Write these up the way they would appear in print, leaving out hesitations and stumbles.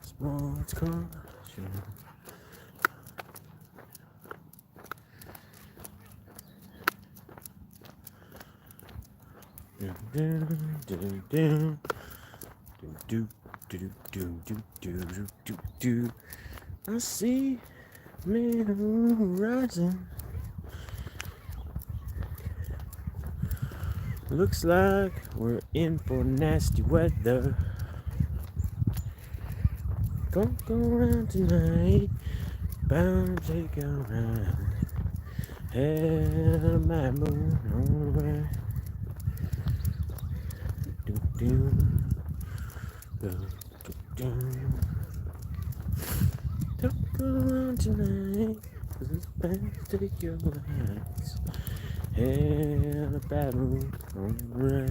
Sports car. I see man rising. Looks like we're in for nasty weather. Gonna go around tonight, bound to take a ride. Had a mad moon on the way. Don't go around tonight, 'cause it's bound to take your lights. Had a bad moon on the way.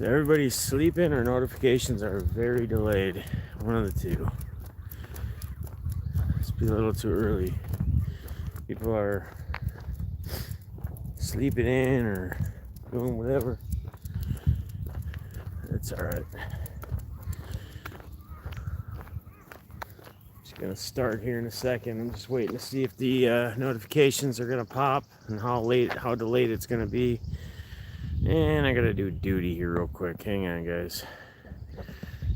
Everybody's sleeping or notifications are very delayed. One of the two. Must be a little too early. People are sleeping in or doing whatever. It's alright. Just gonna start here in a second. I'm just waiting to see if the notifications are gonna pop and how delayed it's gonna be. And I gotta do duty here real quick. Hang on, guys.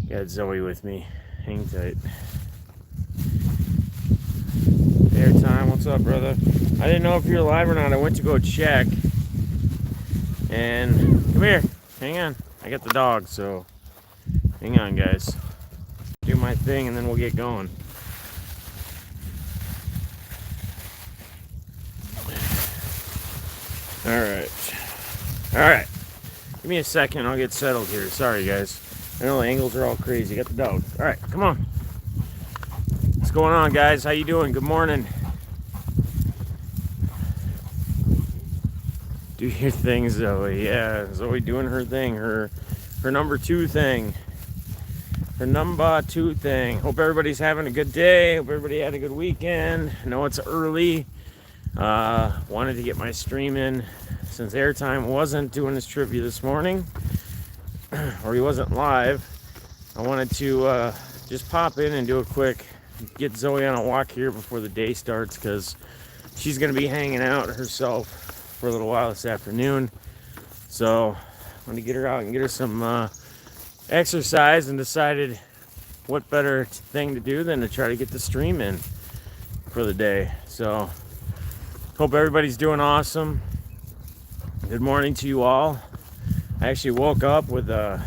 Got Zoe with me. Hang tight. Airtime, what's up, brother? I didn't know if you're live or not. I went to go check. And come here. Hang on. I got the dog, so hang on, guys. Do my thing and then we'll get going. Alright. Give me a second, I'll get settled here. Sorry, guys. I know the angles are all crazy. Got the dog. Alright, come on. What's going on, guys? How you doing? Good morning. Do your thing, Zoe. Yeah, Zoe doing her thing. Her number 2 thing. Her number 2 thing. Hope everybody's having a good day. Hope everybody had a good weekend. I know it's early. Wanted to get my stream in since Airtime wasn't doing his trivia this morning, or he wasn't live. I wanted to just pop in and do a quick, get Zoe on a walk here before the day starts, because she's going to be hanging out herself for a little while this afternoon. So I'm going to get her out and get her some exercise, and decided what better thing to do than to try to get the stream in for the day. So hope everybody's doing awesome. Good morning to you all. I actually woke up with a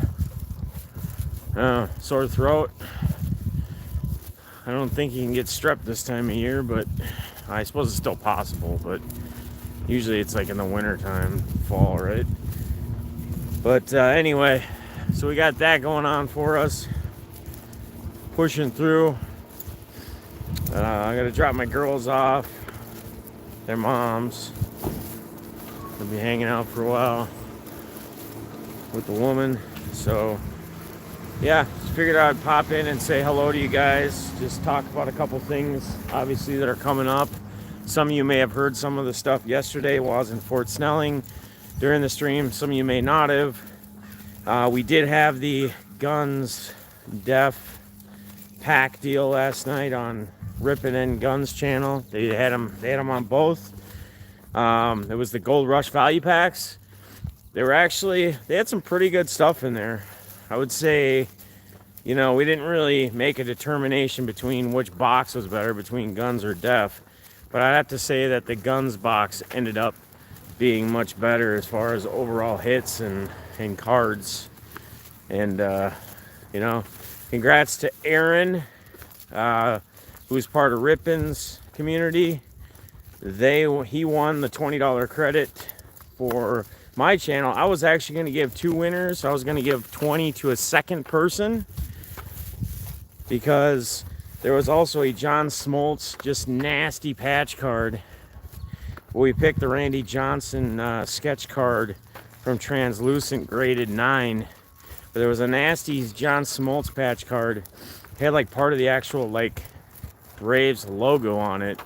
sore throat. I don't think you can get strep this time of year, but I suppose it's still possible, but usually it's like in the winter time, fall, right? But anyway, so we got that going on for us. Pushing through. I gotta drop my girls off. Their moms. I'll be hanging out for a while with the woman. So yeah, just figured I'd pop in and say hello to you guys. Just talk about a couple things, obviously, that are coming up. Some of you may have heard some of the stuff yesterday while I was in Fort Snelling during the stream. Some of you may not have. We did have the Guns Def pack deal last night on Rippin Guns channel. They had them on both. It was the Gold Rush value packs. They had some pretty good stuff in there. I would say, we didn't really make a determination between which box was better, between Guns or Def. But I'd have to say that the Guns box ended up being much better as far as overall hits and cards. And, congrats to Aaron, who's part of Rippin's community. He won the $20 credit for my channel. I was actually going to give 2 winners. I was going to give 20 to a second person, because there was also a John Smoltz just nasty patch card. We picked the Randy Johnson sketch card from Translucent graded 9. But there was a nasty John Smoltz patch card. It had like part of the actual like Braves logo on it.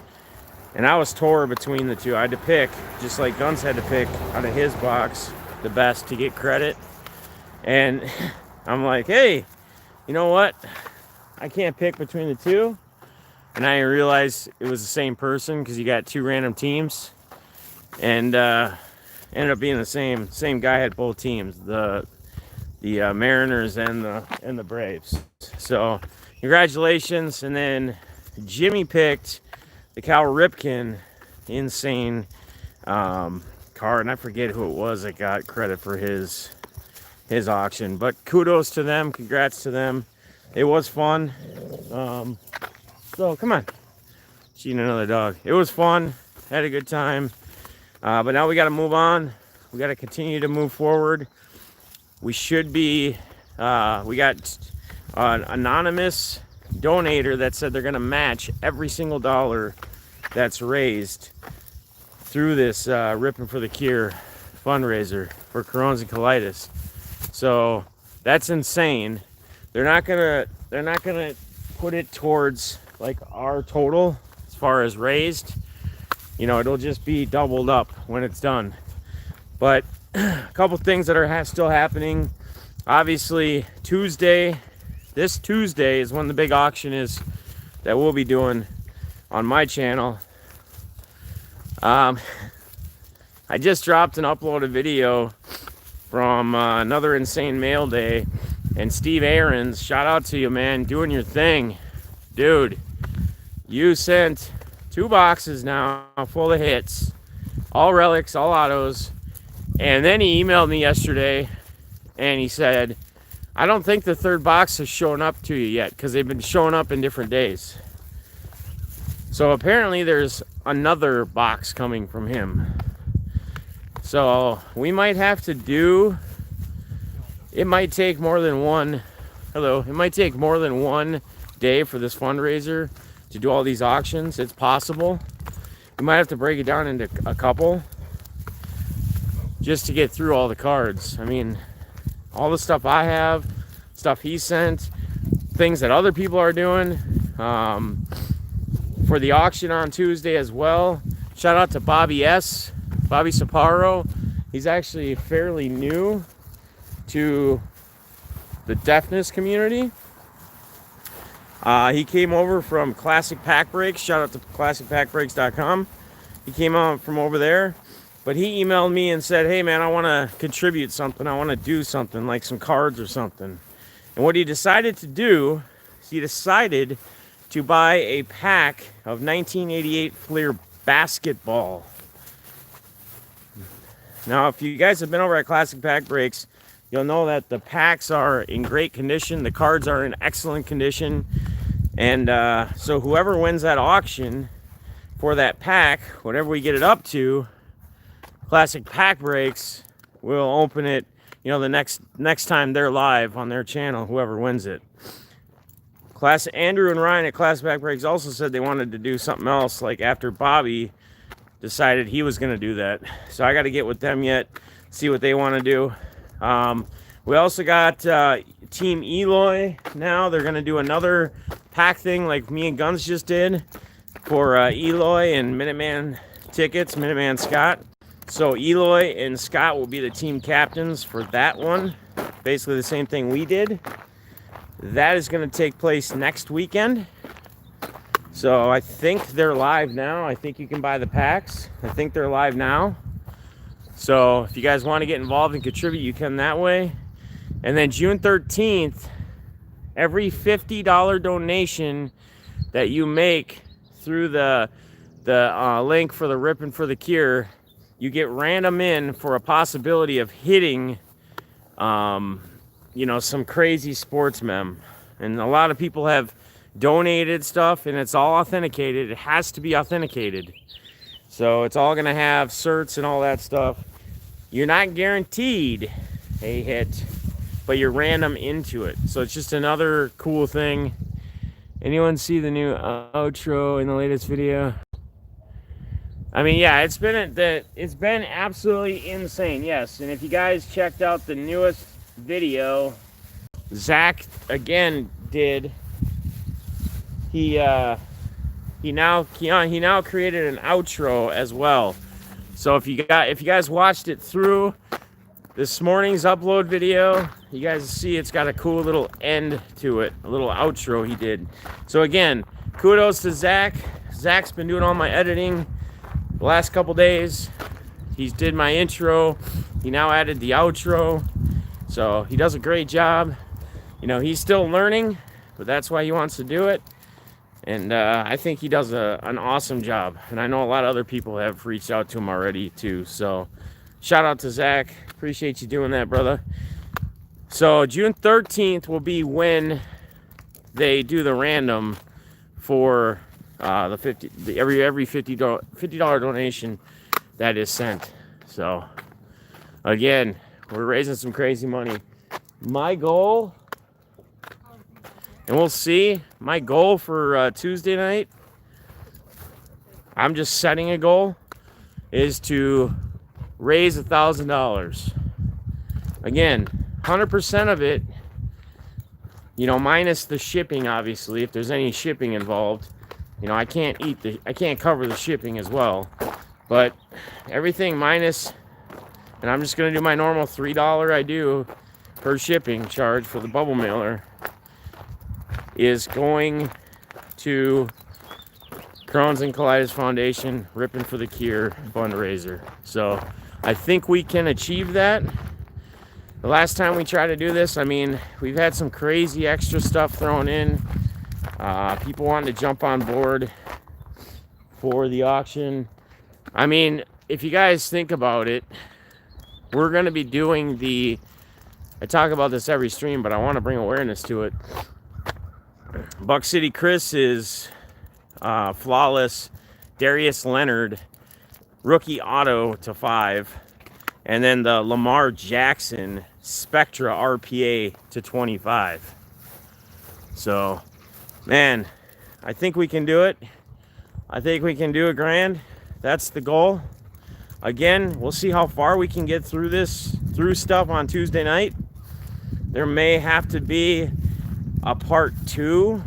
And I was torn between the two. I had to pick, just like Guns had to pick out of his box, the best to get credit. And I'm like, hey, you know what? I can't pick between the two. And I realized it was the same person because you got two random teams. And ended up being the same guy had both teams, the Mariners and the Braves. So congratulations. And then Jimmy picked the Cal Ripken insane card, and I forget who it was that got credit for his auction, but kudos to them, congrats to them. It was fun. So come on, cheating another dog. It was fun, had a good time, but now we got to move on. We got to continue to move forward. We should be we got an anonymous donator that said they're going to match every single dollar that's raised through this Rippin For The Cure fundraiser for Crohn's and Colitis. So that's insane. They're not gonna put it towards like our total as far as raised. You know, it'll just be doubled up when it's done. But a couple things that are still happening. Obviously, this Tuesday is when the big auction is that we'll be doing on my channel. I just dropped and uploaded a video from another insane mail day, and Steve Aarons, shout out to you, man, doing your thing, dude. You sent 2 boxes now full of hits, all relics, all autos. And then he emailed me yesterday and he said, I don't think the 3rd box has shown up to you yet because they've been showing up in different days. So apparently there's another box coming from him. So we might have to do, it might take more than one day for this fundraiser to do all these auctions. It's possible. We might have to break it down into a couple just to get through all the cards. I mean, all the stuff I have, stuff he sent, things that other people are doing for the auction on Tuesday as well. Shout out to Bobby Saparo. He's actually fairly new to the deafness community. He came over from Classic Pack Breaks. Shout out to classicpackbreaks.com. He came out from over there. But he emailed me and said, hey man, I want to contribute something. I want to do something, like some cards or something. And what he decided to do is he decided to buy a pack of 1988 Fleer basketball. Now, if you guys have been over at Classic Pack Breaks, you'll know that the packs are in great condition. The cards are in excellent condition. And so whoever wins that auction for that pack, whatever we get it up to, Classic Pack Breaks will open it, you know, the next time they're live on their channel, whoever wins it. Andrew and Ryan at Classic Pack Breaks also said they wanted to do something else, like after Bobby decided he was going to do that. So I got to get with them yet, see what they want to do. We also got Team Eloy now. They're going to do another pack thing like me and Guns just did for Eloy and Minuteman tickets, Minuteman Scott. So Eloy and Scott will be the team captains for that one. Basically the same thing we did. That is going to take place next weekend. So I think they're live now. I think you can buy the packs. I think they're live now. So if you guys want to get involved and contribute, you can that way. And then June 13th, every $50 donation that you make through the link for the Rippin For The Cure, you get random in for a possibility of hitting, you know, some crazy sports mem. And a lot of people have donated stuff, and it's all authenticated. It has to be authenticated. So it's all going to have certs and all that stuff. You're not guaranteed a hit, but you're random into it. So it's just another cool thing. Anyone see the new outro in the latest video? I mean, yeah, it's been absolutely insane. Yes, and if you guys checked out the newest video, Zach again did. He he now created an outro as well. So if you guys watched it through this morning's upload video, you guys see it's got a cool little end to it, a little outro he did. So again, kudos to Zach. Zach's been doing all my editing the last couple days. He's did my intro. He now added the outro. So he does a great job. You know, he's still learning, but that's why he wants to do it. And I think he does an awesome job. And I know a lot of other people have reached out to him already too. So shout out to Zach. Appreciate you doing that, brother. So June 13th will be when they do the random for every $50 donation that is sent. So again, we're raising some crazy money. My goal, and we'll see, my goal for Tuesday night, I'm just setting a goal, is to raise $1,000. Again, 100% of it, you know, minus the shipping, obviously, if there's any shipping involved. You know, I can't cover the shipping as well. But everything minus, and I'm just going to do my normal $3 I do per shipping charge for the bubble mailer, is going to Crohn's and Colitis Foundation, Rippin For The Cure fundraiser. So I think we can achieve that. The last time we tried to do this, I mean, we've had some crazy extra stuff thrown in. People wanting to jump on board for the auction. I mean, if you guys think about it, we're going to be doing I talk about this every stream, but I want to bring awareness to it. Buck City Chris is flawless. Darius Leonard, rookie auto to 5. And then the Lamar Jackson Spectra RPA to 25. So, man, I think we can do it. I think we can do a grand. That's the goal. Again, we'll see how far we can get through stuff on Tuesday night. There may have to be a part 2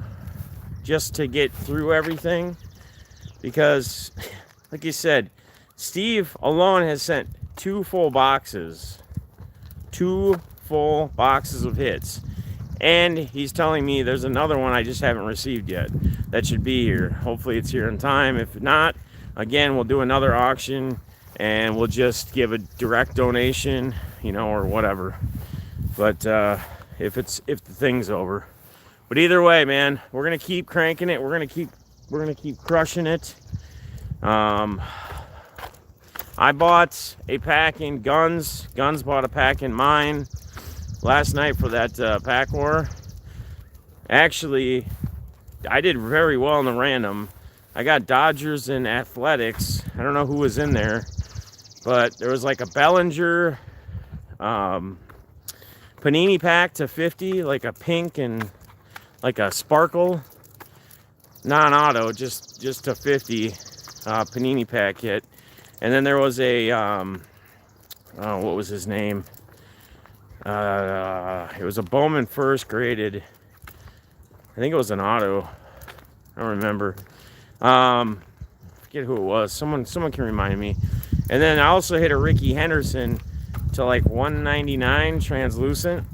just to get through everything. Because, like you said, Steve alone has sent 2 full boxes. 2 full boxes of hits. And he's telling me there's another one I just haven't received yet. That should be here. Hopefully it's here in time. If not, again, we'll do another auction and we'll just give a direct donation, you know, or whatever. But if the thing's over. But either way, man, we're gonna keep cranking it. We're gonna keep crushing it. I bought a pack in Guns. Guns bought a pack in mine last night for that pack war. Actually, I did very well in the random. I got Dodgers and Athletics. I don't know who was in there, but there was like a Bellinger Panini pack to 50, like a pink and like a sparkle non-auto, just to 50 Panini pack hit. And then there was a what was his name? It was a Bowman first graded. I think it was an auto. I don't remember. Forget who it was. Someone can remind me. And then I also hit a Ricky Henderson to like 199 translucent.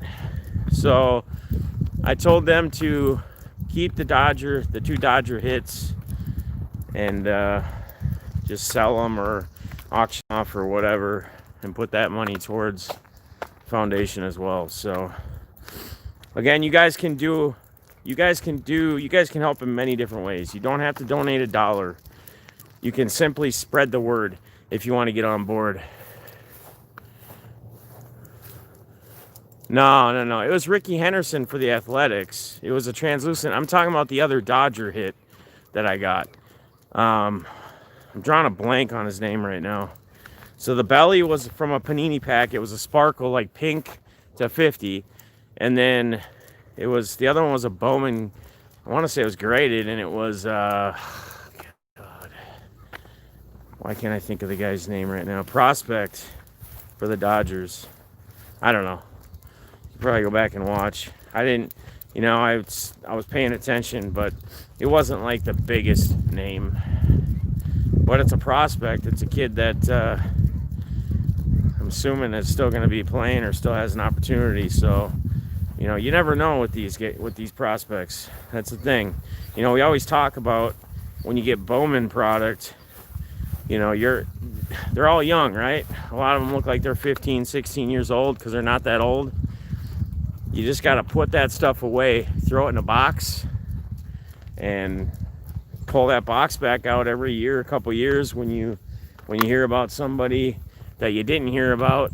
So I told them to keep the 2 Dodger hits, and just sell them or auction off or whatever, and put that money towards foundation as well. So again, you guys can help in many different ways. You don't have to donate $1. You can simply spread the word if you want to get on board. No. It was Ricky Henderson for the Athletics. It was a translucent. I'm talking about the other Dodger hit that I got. I'm drawing a blank on his name right now. So the belly was from a Panini pack. It was a sparkle, like pink to 50. And then it was, the other one was a Bowman. I want to say it was graded, and it was, God. Why can't I think of the guy's name right now? Prospect for the Dodgers. I don't know. You probably go back and watch. I didn't, I was paying attention, but it wasn't like the biggest name, but it's a prospect. It's a kid that I'm assuming is still going to be playing or still has an opportunity. So, you know, you never know with these prospects. That's the thing. You know, we always talk about when you get Bowman product, you know, they're all young, right? A lot of them look like they're 15, 16 years old because they're not that old. You just got to put that stuff away, throw it in a box, and pull that box back out every year, a couple years when you hear about somebody that you didn't hear about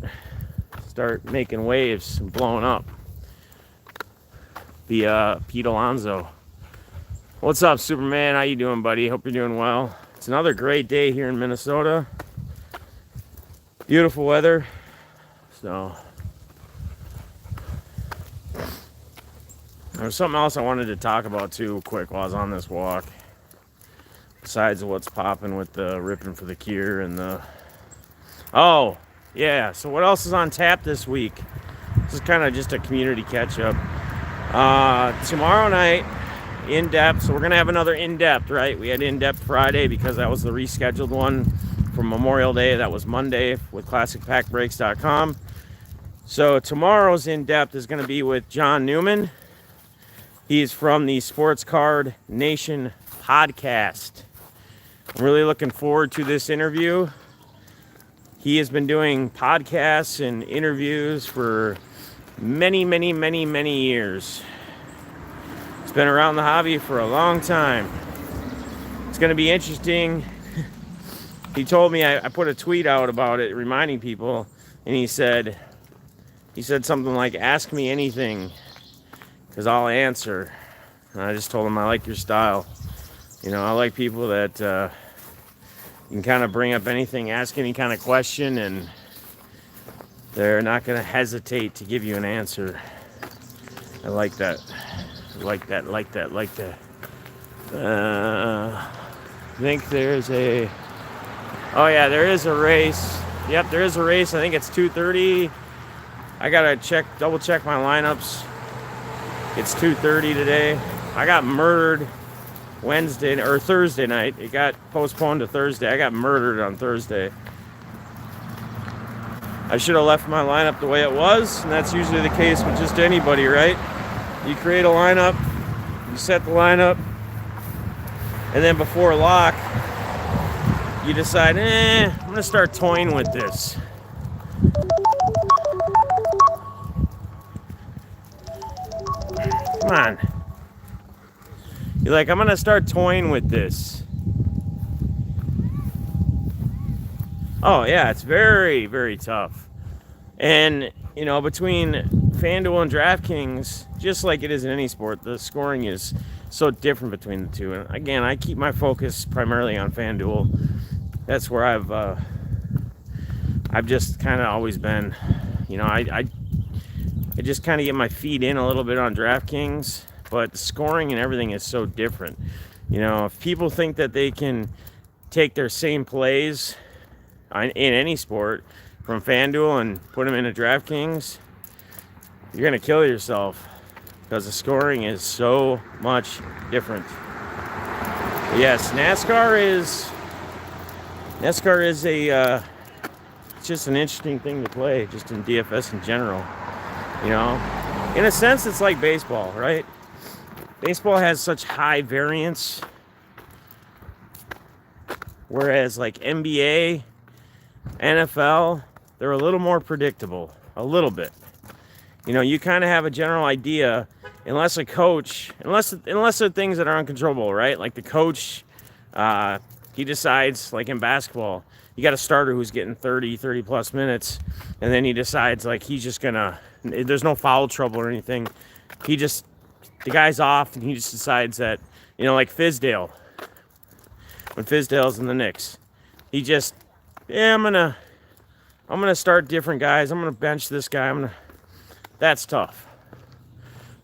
start making waves and blowing up. Pete Alonso. What's up, Superman? How you doing, buddy? Hope you're doing well. It's another great day here in Minnesota. Beautiful weather. So there's something else I wanted to talk about too quick while I was on this walk. Besides what's popping with the Rippin For The Cure and the... Oh, yeah. So what else is on tap this week? This is kind of just a community catch-up. Tomorrow night, in-depth. So we're going to have another in-depth, right? We had in-depth Friday because that was the rescheduled one for Memorial Day. That was Monday with ClassicPackBreaks.com. So tomorrow's in-depth is going to be with John Newman. He's from the Sports Card Nation podcast. I'm really looking forward to this interview. He has been doing podcasts and interviews for many, many, many, many years. He's been around the hobby for a long time. It's going to be interesting. He told me, I put a tweet out about it reminding people, and he said something like, ask me anything because I'll answer. And I just told him I like your style. You know, I like people that you can kind of bring up anything, ask any kind of question, and they're not going to hesitate to give you an answer. I like that. Like that. I think there's a... Oh, yeah, there is a race. Yep, there is a race. I think it's 2:30. I got to double check my lineups. It's 2:30 today. I got murdered Thursday night. It got postponed to Thursday. I got murdered on Thursday. I should have left my lineup the way it was, and that's usually the case with just anybody, right? You create a lineup, you set the lineup, and then before lock, you decide, I'm going to start toying with this. Come on. You're like, I'm going to start toying with this. Oh, yeah, it's very, very tough. And, you know, between FanDuel and DraftKings, just like it is in any sport, the scoring is so different between the two. And again, I keep my focus primarily on FanDuel. That's where I've just kind of always been. You know, I just kind of get my feet in a little bit on DraftKings, but the scoring and everything is so different. You know, if people think that they can take their same plays in any sport from FanDuel and put them into DraftKings, you're going to kill yourself because the scoring is so much different. But yes, NASCAR is it's just an interesting thing to play, just in DFS in general. You know, in a sense, it's like baseball, right? Baseball has such high variance, whereas like NBA, NFL, they're a little more predictable, a little bit. You know, you kind of have a general idea, unless they're things that are uncontrollable, right? Like the coach, he decides, like in basketball, you got a starter who's getting 30 plus minutes, and then he decides like he's just gonna, there's no foul trouble or anything. The guy's off, and he just decides that, you know, like Fizdale, when Fizdale's in the Knicks, he just, I'm gonna start different guys. I'm gonna bench this guy. That's tough.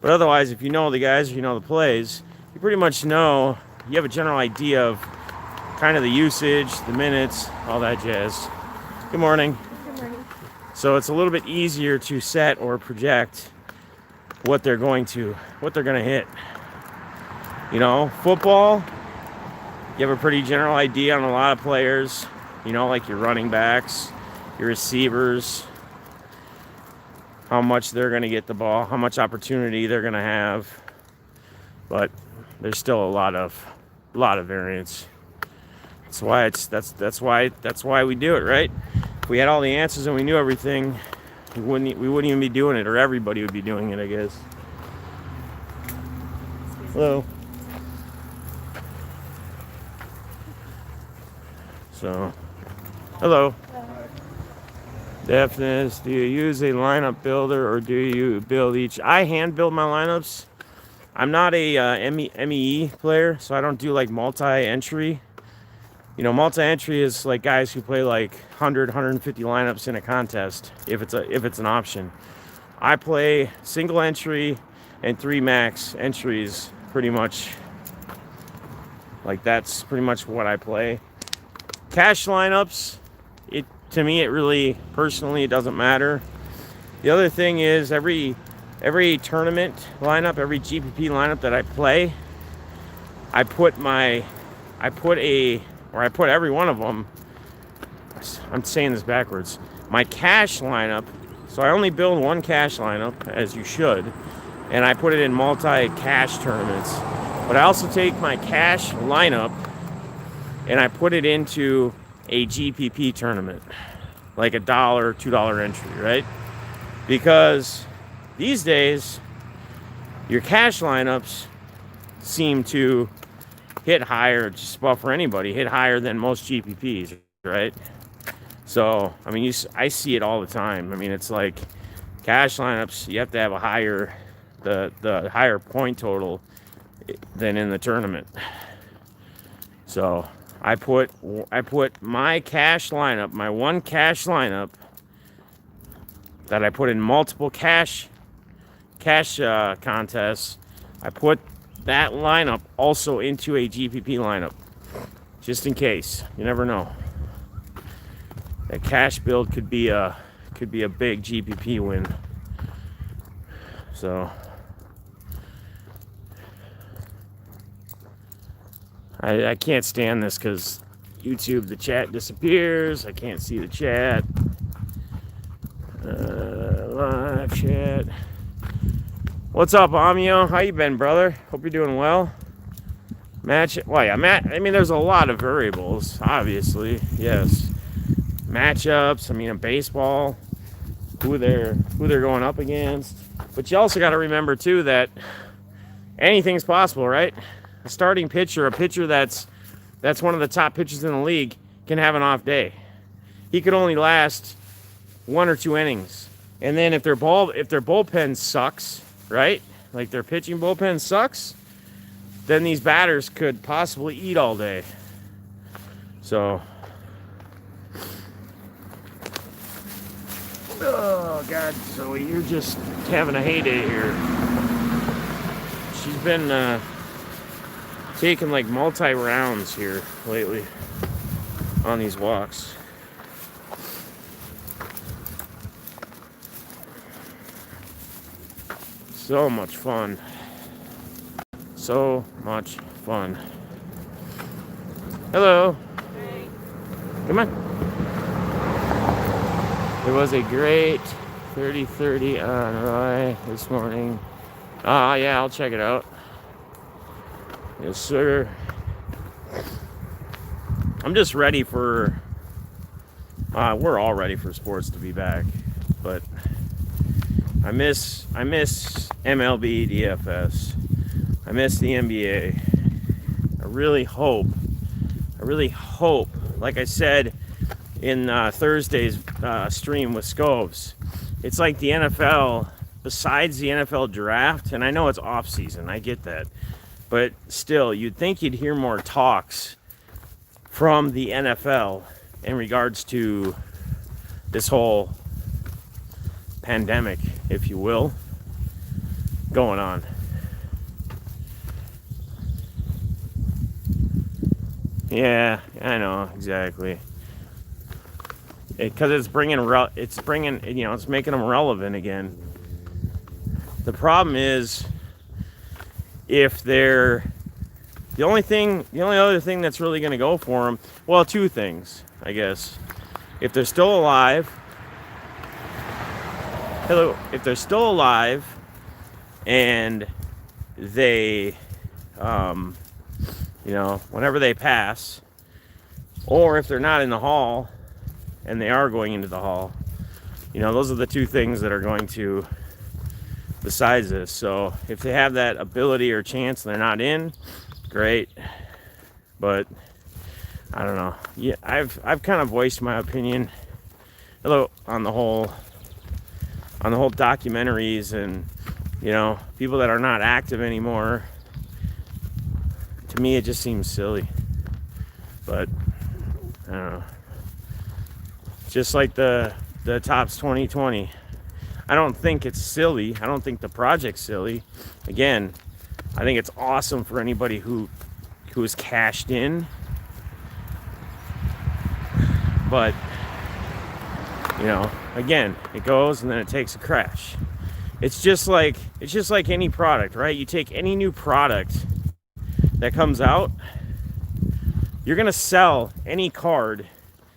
But otherwise, if you know the guys, you know the plays, you pretty much know, you have a general idea of kind of the usage, the minutes, all that jazz. Good morning. Good morning. So it's a little bit easier to set or project what they're going to hit. You know, football, You have a pretty general idea on a lot of players, you know, like your running backs, your receivers, how much they're going to get the ball, how much opportunity they're going to have. But there's still a lot of variance. That's why we do it, right? If we had all the answers and we knew everything, we wouldn't even be doing it, or everybody would be doing it, I guess. Hello. So, hello. Defness, do you use a lineup builder or do you build each? I hand build my lineups. I'm not a MEE player, so I don't do like multi-entry. You know, multi-entry is like guys who play like 100, 150 lineups in a contest, if it's an option. I play single entry and 3 max entries, pretty much. Like, that's pretty much what I play. Cash lineups, to me, it really, personally, it doesn't matter. The other thing is, every tournament lineup, every GPP lineup that I play, I put every one of them, I'm saying this backwards, my cash lineup, so I only build one cash lineup, as you should, and I put it in multi-cash tournaments. But I also take my cash lineup and I put it into a GPP tournament, like $1, $2 entry, right? Because these days, your cash lineups seem to hit higher, just about for anybody, hit higher than most GPPs, right? So, I mean, I see it all the time. I mean, it's like cash lineups, you have to have a higher, the higher point total than in the tournament. So, I put my cash lineup, my one cash lineup that I put in multiple cash contests. I put that lineup also into a GPP lineup, just in case. You never know. That cash build could be a big GPP win. So I can't stand this because YouTube, the chat disappears. I can't see the chat. Live chat. What's up, Amio? How you been, brother? Hope you're doing well. I mean, there's a lot of variables, obviously. Yes. Matchups. I mean, in baseball, who they're going up against. But you also got to remember too that anything's possible, right? A starting pitcher, a pitcher that's one of the top pitchers in the league, can have an off day. He could only last 1 or 2 innings. And then if their bullpen sucks, right? Like their pitching bullpen sucks, then these batters could possibly eat all day. So, oh God, Zoe, you're just having a heyday here. She's been taking like multi-rounds here lately on these walks. So much fun. So much fun. Hello. Hey. Come on. There was a great 30-30 on Roy this morning. Yeah, I'll check it out. Yes, sir. I'm just ready for... we're all ready for sports to be back. But I miss MLB, DFS. I miss the NBA. I really hope, like I said in Thursday's stream with Scopes, it's like the NFL, besides the NFL draft, and I know it's off season, I get that, but still, you'd think you'd hear more talks from the NFL in regards to this whole pandemic, if you will, going on. Yeah, I know, exactly. Because it's making them relevant again. The problem is, if they're The only other thing that's really going to go for them, well, two things, I guess. If they're still alive, if they're still alive and they, whenever they pass, or if they're not in the hall and they are going into the hall, those are the two things that are going to, besides this. So if they have that ability or chance and they're not in, great. But I don't know. Yeah, I've kind of voiced my opinion on the whole documentaries and people that are not active anymore. To me, it just seems silly. But I don't know. Just like the Tops 2020. I don't think it's silly. I don't think the project's silly. Again, I think it's awesome for anybody who is cashed in. But again, it goes and then it takes a crash. It's just like any product, right? You take any new product that comes out, you're gonna sell any card.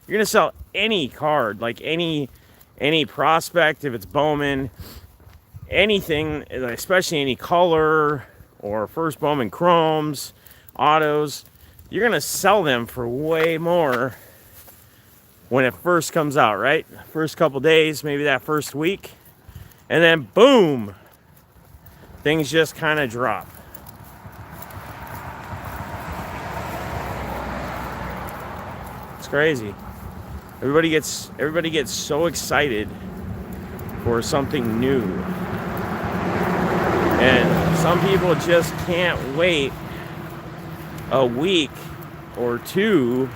You're gonna sell any card, like any prospect, if it's Bowman, anything, especially any color or first Bowman chromes, autos. You're gonna sell them for way more when it first comes out, right? First couple days, maybe that first week, and then boom, things just kind of drop. It's crazy. Everybody gets so excited for something new, and some people just can't wait a week or two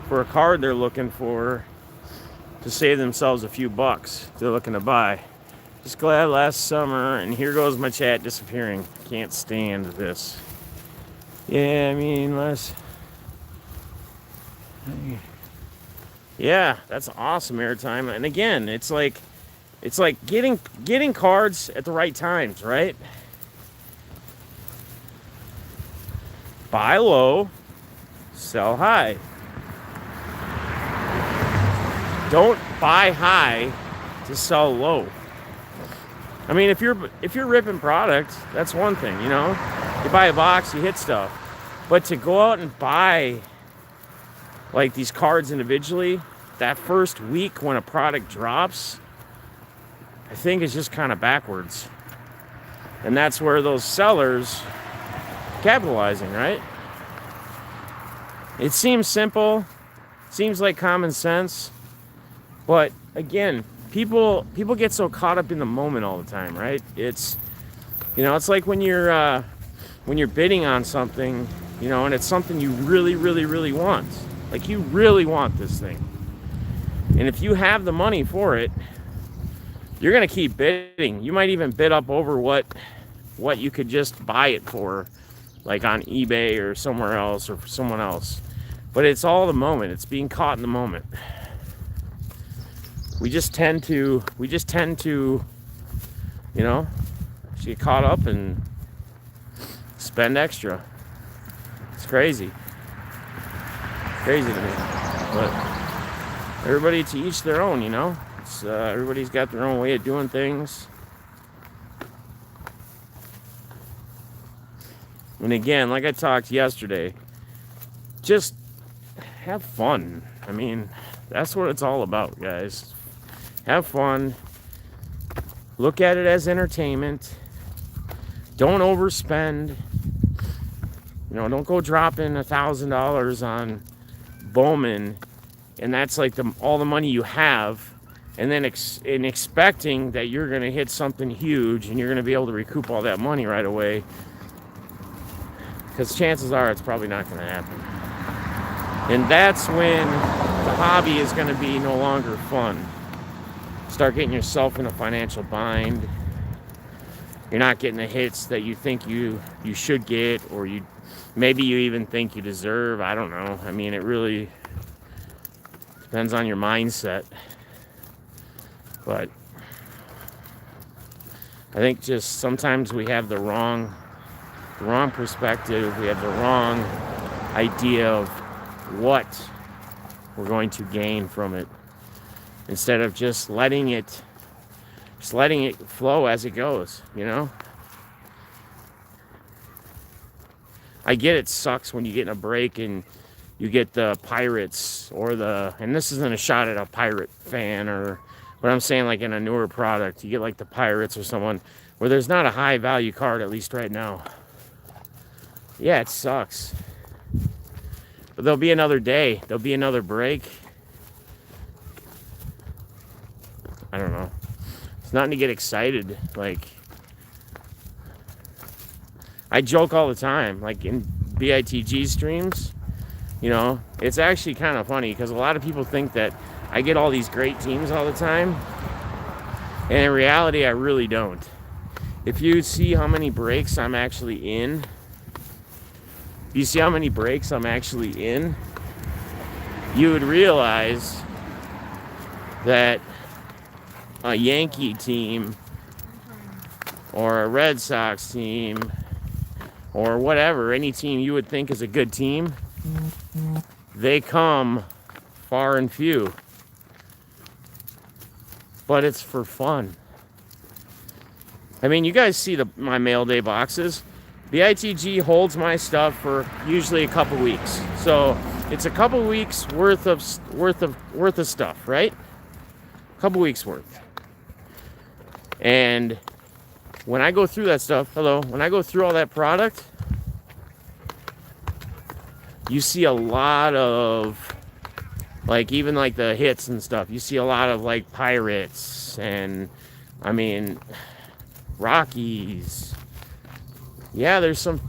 for a card they're looking for to save themselves a few bucks they're looking to buy. Just glad last summer, and here goes my chat disappearing. Can't stand this. Yeah, I mean, yeah, that's awesome airtime. And again, it's like getting cards at the right times, right? Buy low, sell high. Don't buy high to sell low. I mean, if you're ripping products, that's one thing, You buy a box, you hit stuff. But to go out and buy like these cards individually, that first week when a product drops, I think is just kind of backwards. And that's where those sellers capitalizing, right? It seems simple, seems like common sense, but again, people get so caught up in the moment all the time, right? It's it's like when you're bidding on something, and it's something you really, really, really want. Like, you really want this thing. And if you have the money for it, you're going to keep bidding. You might even bid up over what you could just buy it for, like on eBay or somewhere else or for someone else. But it's all the moment. It's being caught in the moment. We just tend to get caught up and spend extra. It's crazy. Crazy to me. But everybody to each their own, It's everybody's got their own way of doing things. And again, like I talked yesterday, just have fun. I mean, that's what it's all about, guys. Have fun. Look at it as entertainment. Don't overspend. Don't go dropping $1,000 on Bowman, and that's like all the money you have, and then expecting that you're going to hit something huge and you're going to be able to recoup all that money right away, because chances are it's probably not going to happen. And that's when the hobby is going to be no longer fun. Start getting yourself in a financial bind. You're not getting the hits that you think you should get, or maybe you even think you deserve. I don't know. I mean, it really depends on your mindset. But I think just sometimes we have the wrong the wrong perspective. We have the wrong idea of what we're going to gain from it, instead of just letting it flow as it goes, you know? I get it sucks when you get in a break and you get the Pirates or and this isn't a shot at a Pirate fan, or, but I'm saying like in a newer product, you get like the Pirates or someone where there's not a high value card, at least right now. Yeah, it sucks. But there'll be another day. There'll be another break. I don't know. It's nothing to get excited. Like, I joke all the time, like in BITG streams, you know, it's actually kind of funny because a lot of people think that I get all these great teams all the time. And in reality, I really don't. If you see how many breaks I'm actually in, you would realize that a Yankee team or a Red Sox team or whatever, any team you would think is a good team, they come far and few. But it's for fun. I mean, you guys see my mail day boxes. The ITG holds my stuff for usually a couple weeks. So it's a couple weeks worth of stuff, right? A couple weeks worth. And when I go through that stuff, when I go through all that product, you see a lot of, like, even like the hits and stuff. You see a lot of like Pirates and, I mean, Rockies. Yeah, there's some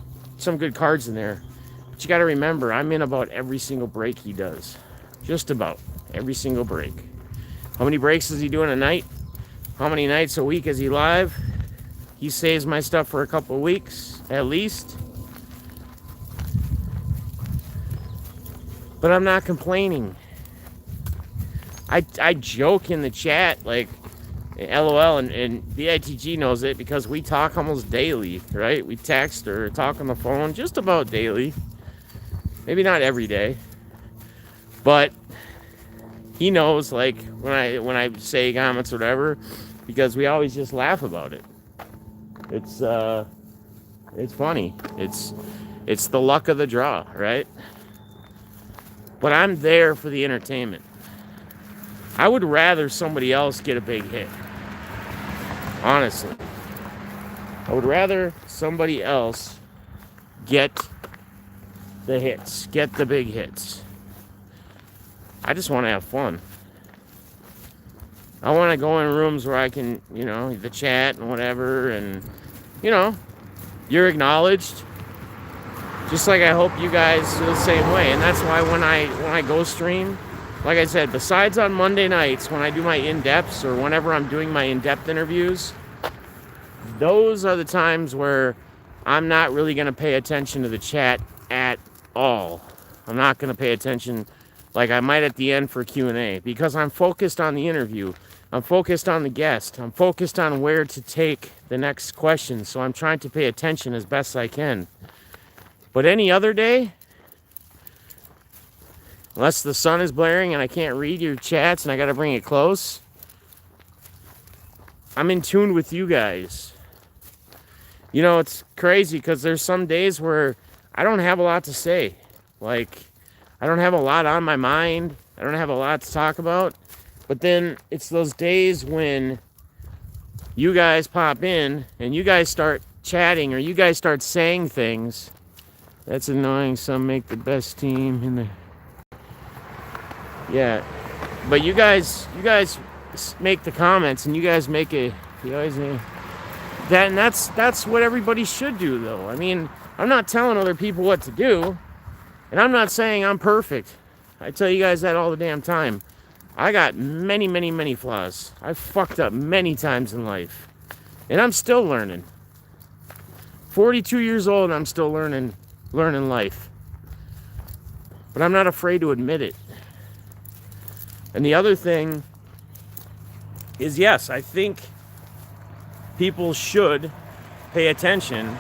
good cards in there. But you got to remember, I'm in about every single break he does. Just about every single break. How many breaks is he doing a night? How many nights a week is he live? He saves my stuff for a couple of weeks, at least. But I'm not complaining. I joke in the chat, like, LOL, and BITG knows it because we talk almost daily, right? We text or talk on the phone just about daily. Maybe not every day. But he knows, like, when I say comments or whatever, because we always just laugh about it. It's funny. It's the luck of the draw, right? But I'm there for the entertainment. I would rather somebody else get a big hit. Honestly. I would rather somebody else get the hits, get the big hits. I just want to have fun. I want to go in rooms where I can, you know, the chat and whatever, and, you know, you're acknowledged. Just like I hope you guys feel the same way. And that's why when I go stream, like I said, besides on Monday nights when I do my in-depths or whenever I'm doing my in-depth interviews, those are the times where I'm not really going to pay attention to the chat at all. I'm not going to pay attention like I might at the end for Q&A because I'm focused on the interview. I'm focused on the guest. I'm focused on where to take the next question. So I'm trying to pay attention as best I can. But any other day, unless the sun is blaring and I can't read your chats and I got to bring it close, I'm in tune with you guys. You know, it's crazy because there's some days where I don't have a lot to say. Like, I don't have a lot on my mind. I don't have a lot to talk about. But then it's those days when you guys pop in and you guys start chatting or you guys start saying things. That's annoying. Some make the best team in the... Yeah. But you guys make the comments and you guys make it... You guys... That's what everybody should do, though. I mean, I'm not telling other people what to do. And I'm not saying I'm perfect. I tell you guys that all the damn time. I got many, many, many flaws. I've fucked up many times in life. And I'm still learning. 42 years old and I'm still learning life. But I'm not afraid to admit it. And the other thing is, yes, I think people should pay attention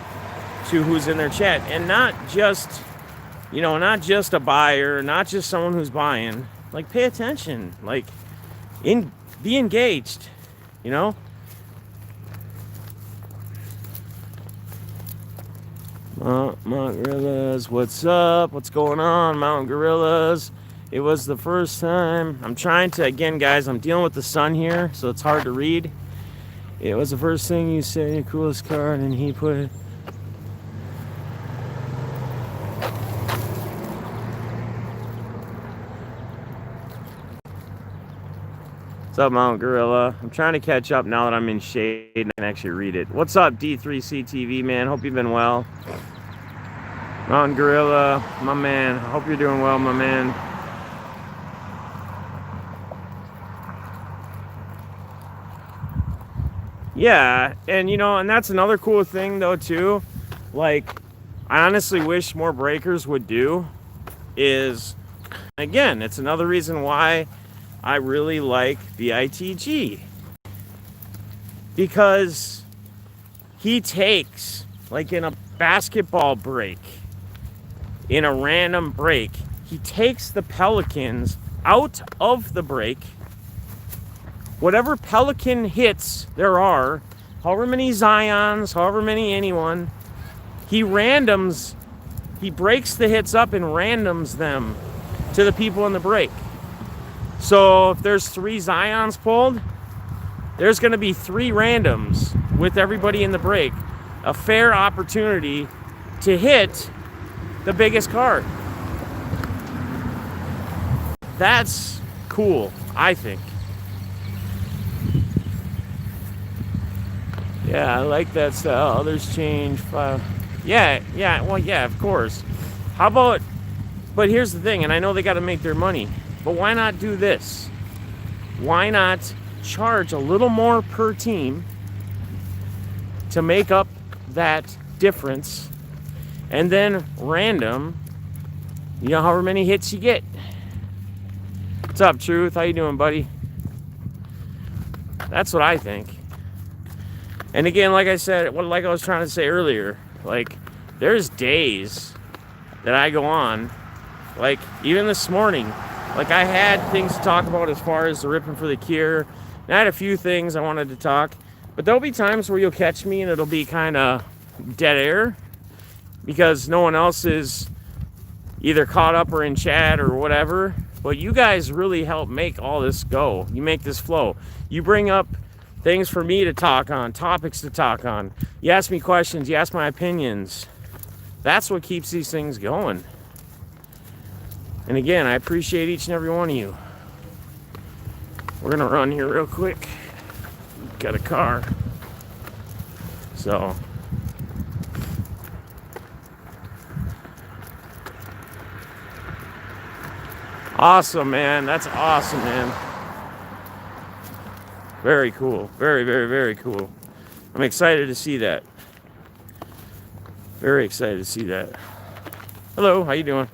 to who's in their chat, and not just, you know, not just a buyer, not just someone who's buying. Like, pay attention, like, be engaged, you know. Mount Gorillas, what's up? What's going on, Mountain Gorillas? It was the first time. I'm trying to, again, guys, I'm dealing with the sun here, so it's hard to read. It was the first thing you said, your coolest card, and he put it. What's up, Mountain Gorilla? I'm trying to catch up now that I'm in shade and I can actually read it. What's up, D3CTV, man? Hope you've been well. Mountain Gorilla, my man. Hope you're doing well, my man. Yeah, and you know, and that's another cool thing though too. Like, I honestly wish more breakers would do is, again, it's another reason why I really like BITG, because he takes, like in a basketball break, in a random break, he takes the pelicans out of the break. Whatever pelican hits there are, however many Zions, however many anyone, he breaks the hits up and randoms them to the people in the break. So if there's 3 Zions pulled, there's going to be 3 randoms with everybody in the break. A fair opportunity to hit the biggest card. That's cool, I think. Yeah, I like that style. Others change. Yeah, well, yeah, of course. How about, but here's the thing, and I know they got to make their money, but why not do this? Why not charge a little more per team to make up that difference, and then random, you know, however many hits you get. What's up, Truth? How you doing, buddy? That's what I think. And again, like I said, like I was trying to say earlier, like, there's days that I go on, like, even this morning, like, I had things to talk about as far as the Rippin For The Cure, and I had a few things I wanted to talk, but there'll be times where you'll catch me and it'll be kind of dead air, because no one else is either caught up or in chat or whatever, but you guys really help make all this go. You make this flow. You bring up things for me to talk on, topics to talk on. You ask me questions, you ask my opinions. That's what keeps these things going. And again, I appreciate each and every one of you. We're gonna run here real quick. Got a car. So. Awesome, man. That's awesome, man. Very cool. Very, very, very cool. I'm excited to see that. Very excited to see that. Hello, how you doing?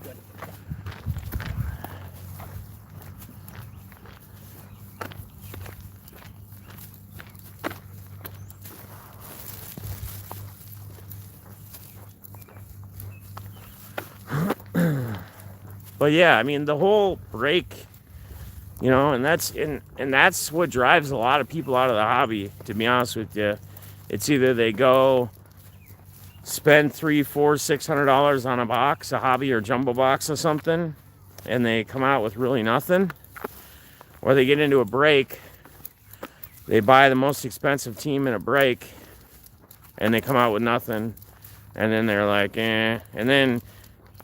But yeah, I mean, the whole break, you know, and that's what drives a lot of people out of the hobby, to be honest with you. It's either they go spend $300, $400, $600 on a box, a hobby or jumbo box or something, and they come out with really nothing, or they get into a break, they buy the most expensive team in a break, and they come out with nothing, and then they're like, eh. And then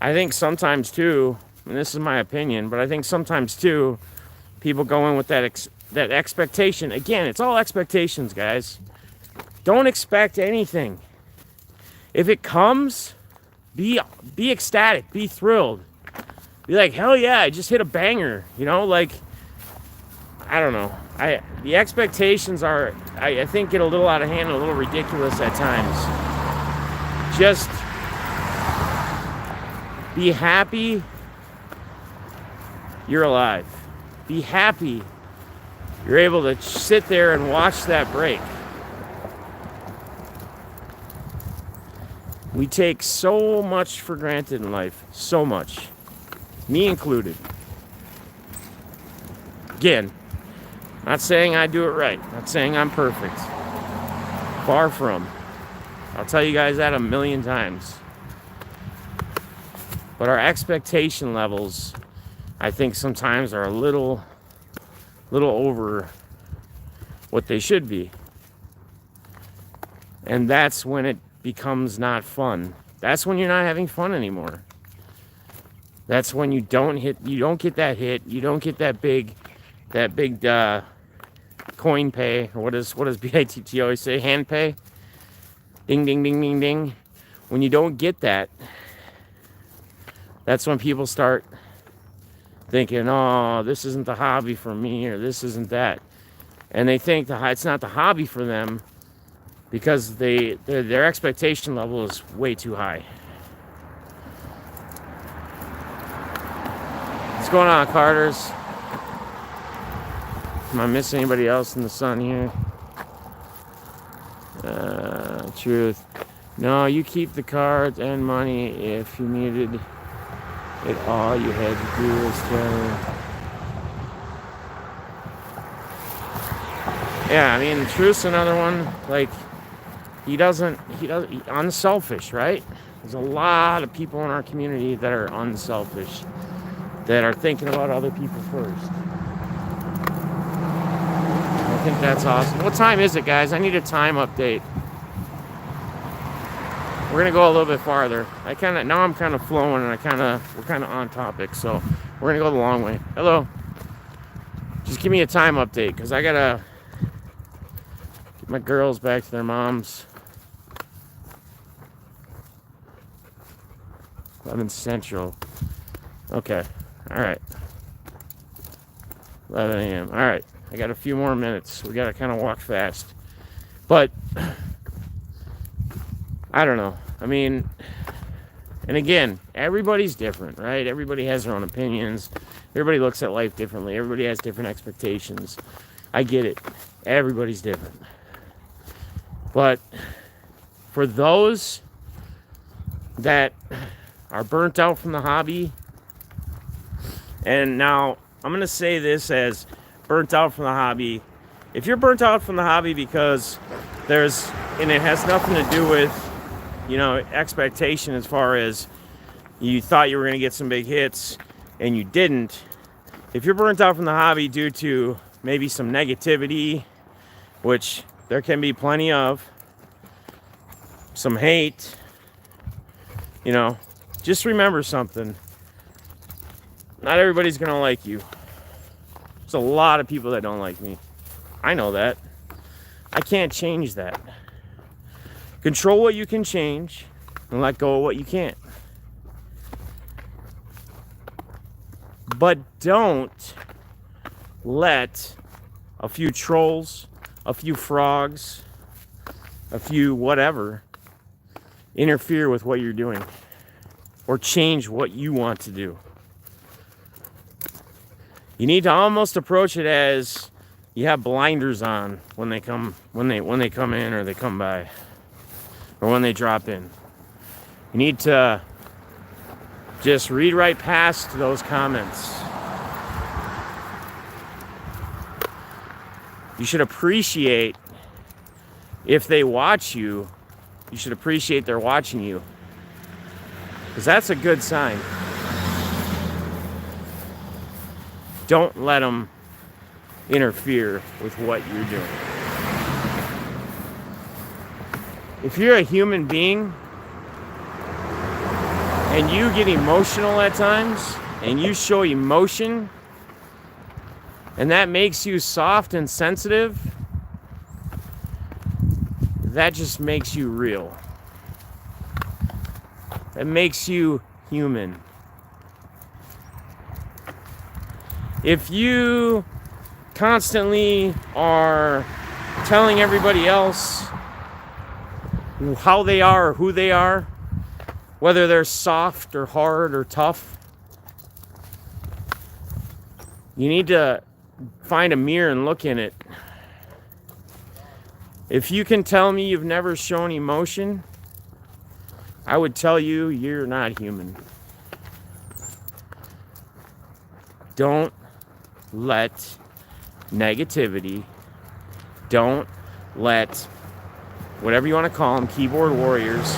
I think sometimes too, and this is my opinion, but I think sometimes too, people go in with that expectation. Again, it's all expectations, guys. Don't expect anything. If it comes, be ecstatic, be thrilled. Be like, hell yeah, I just hit a banger. You know, like, I don't know. The expectations are, I think, get a little out of hand and a little ridiculous at times. Just be happy you're alive. Be happy you're able to sit there and watch that break. We take so much for granted in life. So much. Me included. Again, not saying I do it right. Not saying I'm perfect. Far from. I'll tell you guys that a million times. But our expectation levels, I think sometimes are a little over what they should be. And that's when it becomes not fun. That's when you're not having fun anymore. That's when you don't get that hit, you don't get that big coin pay, or what does BITT always say? Hand pay? Ding, ding, ding, ding, ding. When you don't get that, that's when people start thinking, oh, this isn't the hobby for me, or this isn't that. And they think it's not the hobby for them because their expectation level is way too high. What's going on, Carters? Am I missing anybody else in the sun here? Truth. No, you keep the cards and money. If you needed it, all you had to do was tell. Yeah, I mean, Truth's another one. Like, he unselfish, right? There's a lot of people in our community that are unselfish, that are thinking about other people first. I think that's awesome. What time is it, guys? I need a time update. We're gonna go a little bit farther. Now I'm kind of flowing, and we're kind of on topic, so we're gonna go the long way. Hello. Just give me a time update, because I gotta get my girls back to their moms. 11 Central. Okay. All right. 11 a.m. All right. I got a few more minutes. We got to kind of walk fast. But, I don't know. I mean, and again, everybody's different, right? Everybody has their own opinions. Everybody looks at life differently. Everybody has different expectations. I get it. Everybody's different. But for those that are burnt out from the hobby, and now I'm going to say this as burnt out from the hobby. If you're burnt out from the hobby because and it has nothing to do with, expectation, as far as you thought you were going to get some big hits and you didn't. If you're burnt out from the hobby due to maybe some negativity, which there can be plenty of, some hate, just remember something. Not everybody's going to like you. There's a lot of people that don't like me. I know that. I can't change that. Control what you can change and let go of what you can't. But don't let a few trolls, a few frogs, a few whatever interfere with what you're doing or change what you want to do. You need to almost approach it as you have blinders on when they come in, or they come by, or when they drop in. You need to just read right past those comments. You should appreciate if they watch you. You should appreciate they're watching you, because that's a good sign. Don't let them interfere with what you're doing. If you're a human being and you get emotional at times and you show emotion and that makes you soft and sensitive, that just makes you real. That makes you human. If you constantly are telling everybody else how they are or who they are, whether they're soft or hard or tough, you need to find a mirror and look in it. If you can tell me you've never shown emotion, I would tell you you're not human. Don't let negativity, don't let whatever you want to call them, keyboard warriors,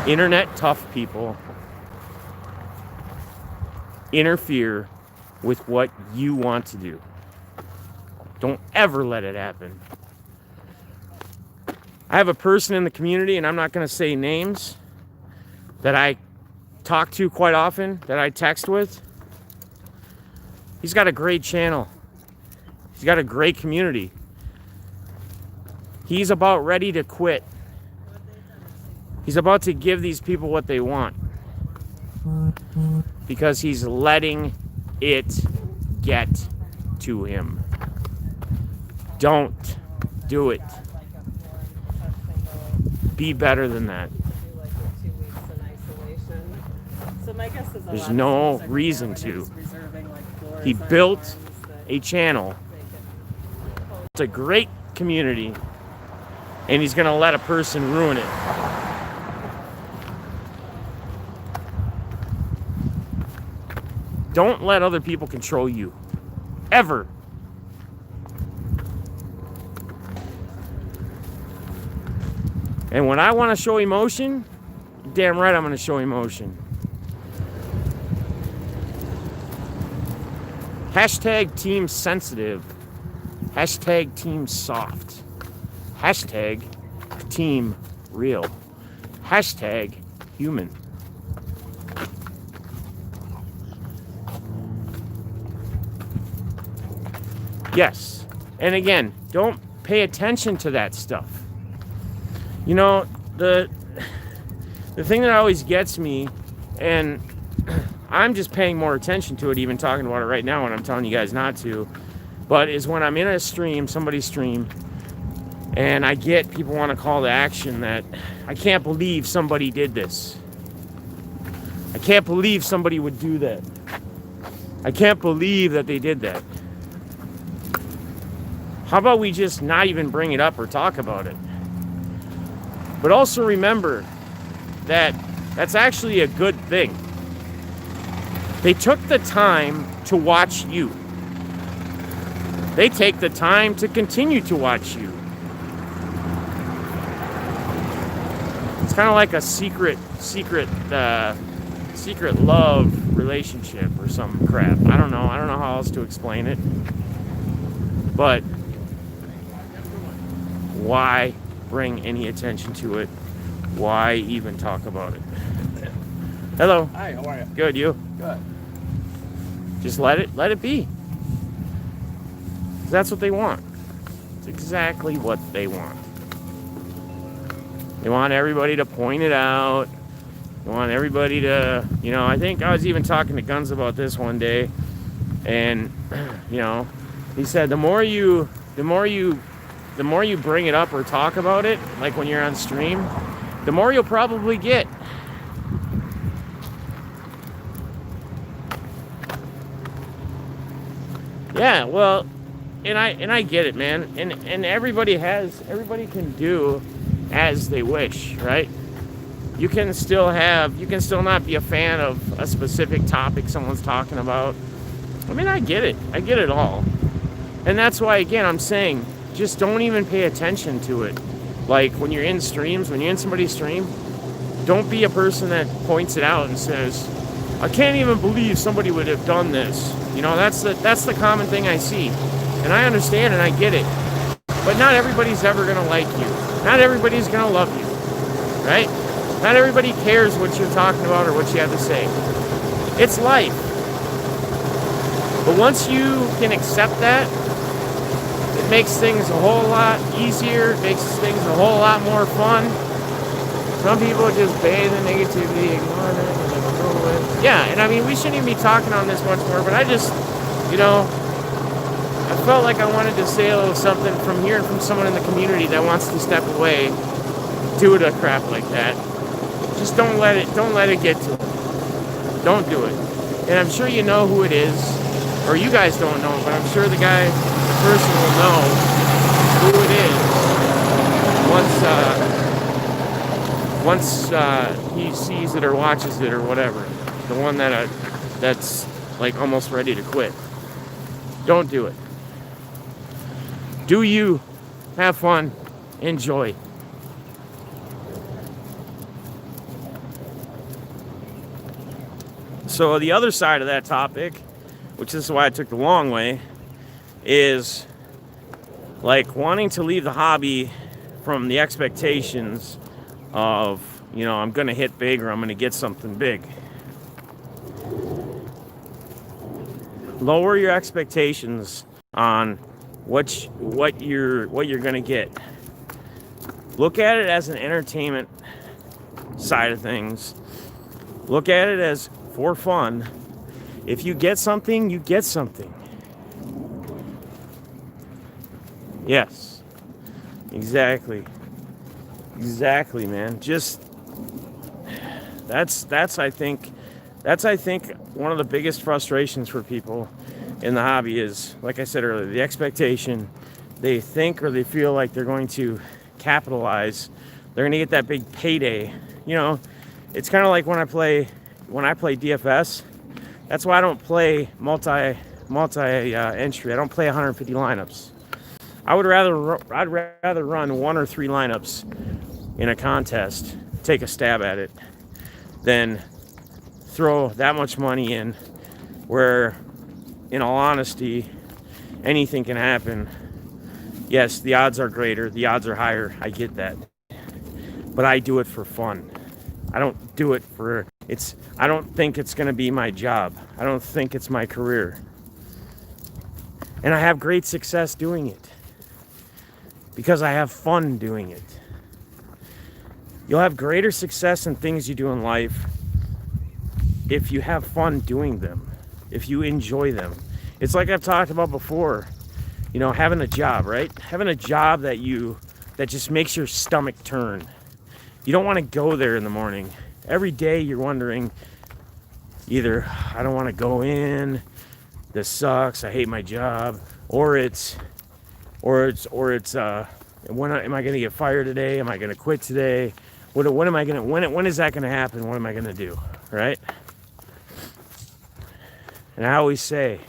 internet tough people, interfere with what you want to do. Don't ever let it happen. I have a person in the community, and I'm not going to say names, that I talk to quite often, that I text with. He's got a great channel. He's got a great community. He's about ready to quit. He's about to give these people what they want. Because he's letting it get to him. Don't do it. Be better than that. There's no reason to. He built a channel. It's a great community. And he's going to let a person ruin it. Don't let other people control you. Ever. And when I want to show emotion, damn right I'm going to show emotion. Hashtag team sensitive. Hashtag team soft. Hashtag team real. Hashtag human. Yes. And again, don't pay attention to that stuff. You know, the thing that always gets me, and I'm just paying more attention to it, even talking about it right now when I'm telling you guys not to, but is when I'm in a stream, somebody's stream, and I get people want to call to action that I can't believe somebody did this. I can't believe somebody would do that. I can't believe that they did that. How about we just not even bring it up or talk about it? But also remember that that's actually a good thing. They took the time to watch you. They take the time to continue to watch you. It's kind of like a secret love relationship or some crap. I don't know how else to explain it. But why bring any attention to it? Why even talk about it? Hello. Hi, how are you? Good, you? Good. Just let it be. That's what they want. It's exactly what they want. They want everybody to point it out. They want everybody to, I think I was even talking to Guns about this one day, and he said the more you bring it up or talk about it, like when you're on stream, the more you'll probably get. Yeah, well, and I get it, man. And everybody can do as they wish, right? You can still not be a fan of a specific topic someone's talking about. I mean, I get it. I get it all. And that's why, again, I'm saying, just don't even pay attention to it. Like when you're in streams, when you're in somebody's stream, don't be a person that points it out and says, I can't even believe somebody would have done this. That's the common thing I see. And I understand and I get it. But not everybody's ever going to like you. Not everybody's going to love you. Right? Not everybody cares what you're talking about or what you have to say. It's life. But once you can accept that, it makes things a whole lot easier. It makes things a whole lot more fun. Some people just bathe in negativity, ignore it, and then go with. Yeah, and I mean, we shouldn't even be talking on this much more, but I just, I felt like I wanted to say a little something from hearing from someone in the community that wants to step away due to crap like that. Just don't let it get to it. Don't do it. And I'm sure you know who it is, or you guys don't know, but I'm sure the person will know who it is once he sees it or watches it or whatever, the one that's like almost ready to quit. Don't do it. Do you have fun? Enjoy. So the other side of that topic, which is why I took the long way, is like wanting to leave the hobby from the expectations of, you know, I'm gonna hit big or I'm gonna get something big. Lower your expectations on what you're gonna get. Look at it as an entertainment side of things. Look at it as for fun. If you get something, you get something. Yes. Exactly, man. Just that's I think one of the biggest frustrations for people in the hobby is, like I said earlier, the expectation. They think or they feel like they're going to capitalize. They're going to get that big payday. You know, it's kind of like when I play DFS. That's why I don't play multi entry. I don't play 150 lineups. I'd rather run 1 or 3 lineups in a contest, take a stab at it, than throw that much money in where, in all honesty, anything can happen. Yes, the odds are greater, the odds are higher, I get that. But I do it for fun. I don't do it for, I don't think it's gonna be my job. I don't think it's my career. And I have great success doing it because I have fun doing it. You'll have greater success in things you do in life if you have fun doing them, if you enjoy them. It's like I've talked about before, you know, having a job, right? Having a job that just makes your stomach turn. You don't want to go there in the morning. Every day you're wondering, either I don't want to go in, this sucks, I hate my job, or it's when am I going to get fired today? Am I going to quit today? When is that going to happen? What am I going to do? Right? And I always say,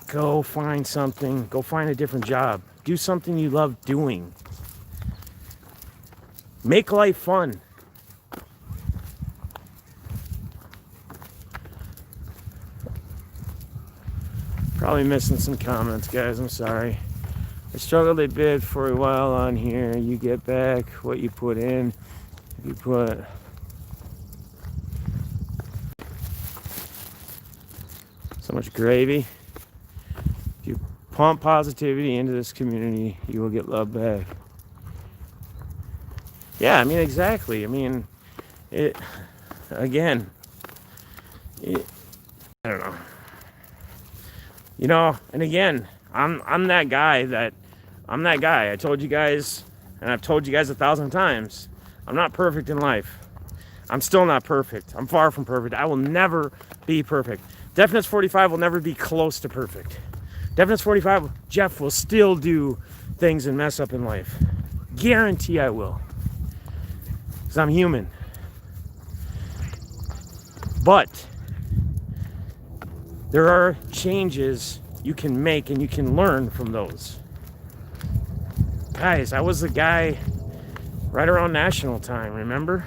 go find something, go find a different job. Do something you love doing. Make life fun. Probably missing some comments, guys. I'm sorry. I struggled a bit for a while on here. You get back what you put in. If you put so much gravy. If you pump positivity into this community, you will get love back. Yeah, I mean, exactly. I mean, I don't know. You know, and again, I'm that guy. I told you guys, and I've told you guys 1,000 times, I'm not perfect in life. I'm still not perfect. I'm far from perfect. I will never be perfect. Defness45 will never be close to perfect. Defness45, Jeff will still do things and mess up in life. Guarantee I will. Because I'm human. But there are changes you can make and you can learn from those. Guys, I was the guy right around national time, remember?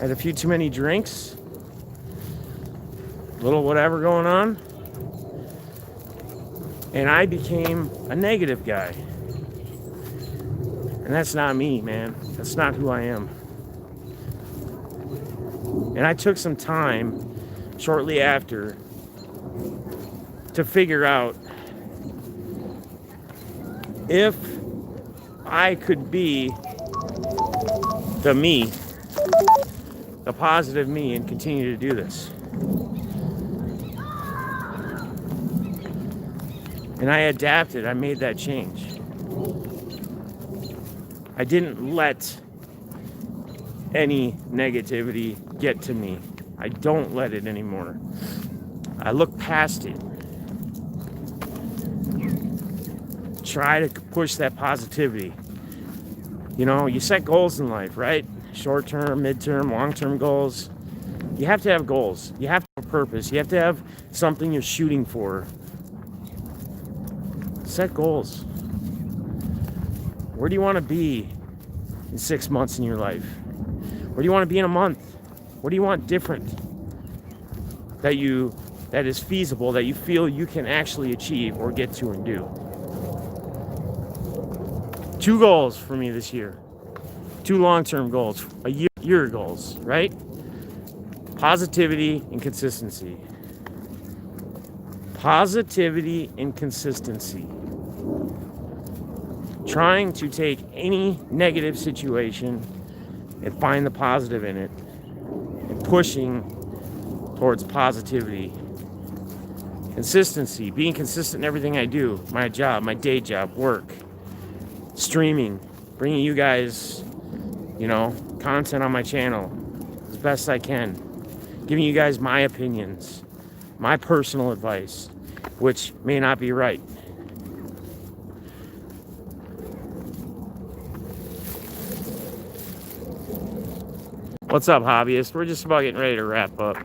Had a few too many drinks, little whatever going on, and I became a negative guy. And that's not me, man. That's not who I am. And I took some time shortly after to figure out if I could be the me, the positive me, and continue to do this. And I adapted. I made that change. I didn't let any negativity get to me. I don't let it anymore. I look past it. Try to push that positivity. You know, you set goals in life, right? Short-term, mid-term, long-term goals. You have to have goals. You have to have a purpose. You have to have something you're shooting for. Set goals. Where do you want to be in 6 months in your life? Where do you want to be in a month? What do you want different that is feasible, that you feel you can actually achieve or get to and do? 2 goals for me this year. 2 long-term goals, a year goals, right? Positivity and consistency. Positivity and consistency. Trying to take any negative situation and find the positive in it, and pushing towards positivity. Consistency, being consistent in everything I do, my job, my day job, work, streaming, bringing you guys, content on my channel as best I can, giving you guys my opinions, my personal advice, which may not be right. What's up, hobbyists? We're just about getting ready to wrap up.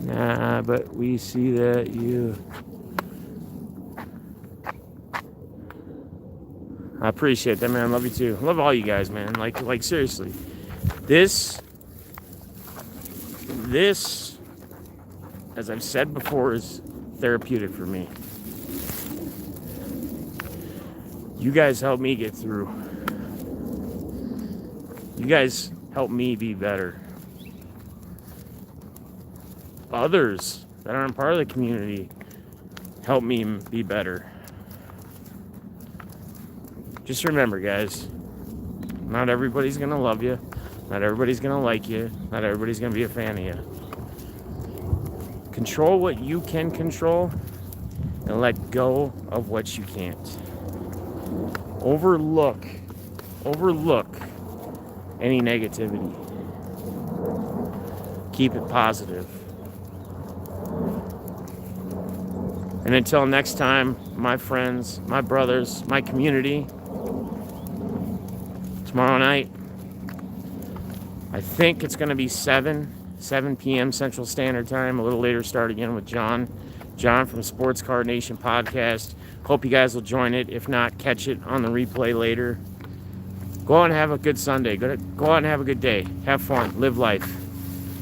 Nah, but we see that you... I appreciate that, man. Love you too. Love all you guys, man. Like seriously. This, as I've said before, is therapeutic for me. You guys help me get through. You guys help me be better. Others that aren't part of the community help me be better. Just remember, guys, not everybody's going to love you. Not everybody's going to like you. Not everybody's going to be a fan of you. Control what you can control and let go of what you can't. Overlook any negativity. Keep it positive. And until next time, my friends, my brothers, my community, tomorrow night, I think it's going to be 7 p.m. Central Standard Time. A little later start again with John from Sports Card Nation Podcast. Hope you guys will join it. If not, catch it on the replay later. Go out and have a good Sunday. Go out and have a good day. Have fun. Live life.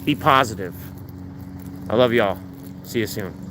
Be positive. I love y'all. See you soon.